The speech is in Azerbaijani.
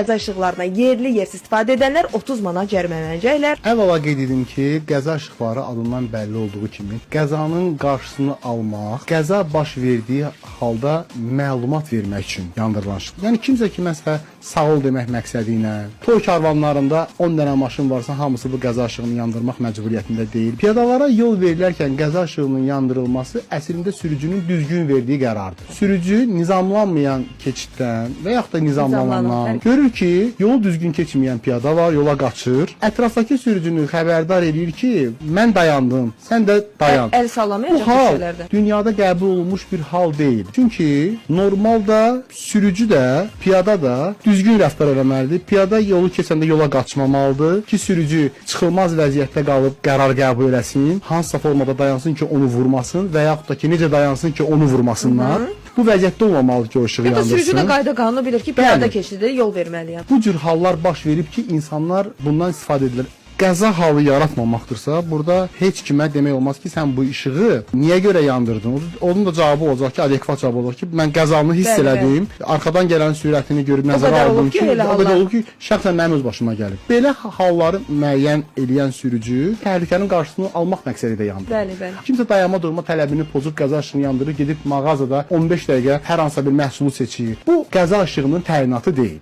Qəza işıqlarına yerli yersiz istifadə edənlər 30 manat cərimələnəcəklər. Əvvəla qeyd edim ki, qəza işıqları adından bəlli olduğu kimi qəzanın qarşısını almaq, qəza baş verdiyi halda məlumat vermək üçün yandırılan işıq. Yəni kimsə ki, məsələn, sağ ol demək məqsədi ilə, toy karvanlarında 10 dənə maşın varsa, hamısı bu qəza işığını yandırmaq məcburiyyətində deyil. Piyadalara yol verilərkən qəza işığının yandırılması əslində sürücünün düzgün verdiyi qərardır. Sürücü nizamlanmayan keçiddən və yaxud da nizamlanandan görür ki, yolu düzgün keçməyən piyada var, yola qaçır. Ətrafdakı sürücünü xəbərdar edir ki, mən dayandım, sən də dayan. Əl sallamayacaq bu hal şeylərdə. dünyada qəbul olunmuş bir hal deyil. Çünki normalda sürücü də, piyada da düzgün rəftar eləməlidir. Piyada yolu keçəndə yola qaçmamalıdır ki, sürücü çıxılmaz vəziyyətdə qalıb qərar qəbul eləsin, hansısa formada dayansın ki, onu vurmasın və yaxud da ki, necə dayansın ki, onu vurmasınlar. Bu vəziyyətdə olmamalıdır ki, o işığı Ya da sürücü də yandırsın. qayda qanunu bilir ki, piyada keçidi yol verməliyəm. Bu cür hallar baş verib ki, insanlar bundan istifadə edirlər. Qəza halı yaratmamaqdırsa, burada heç kimə demək olmaz ki, sən bu işığı niyə görə yandırdın? Onun da cavabı olacaq ki, adekvat cavabı olacaq ki, mən qəzanı hiss Bəli, elədim, arxadan gələn sürətini görüb nəzərə qədər aldım olub ki, ki, elə o qədər hallar. olub ki, şəxsən mənim öz başıma gəlib. Belə halları müəyyən eləyən sürücü təhlükənin qarşısını almaq məqsədi ilə yandırır. Bəli, bəli. Kimsə dayanma durma tələbini pozub qəza işığını yandırır, gedib mağazada 15 dəqiqə hər hansısa bir məhsulu seçir. Bu qəza işığının təyinatı deyil.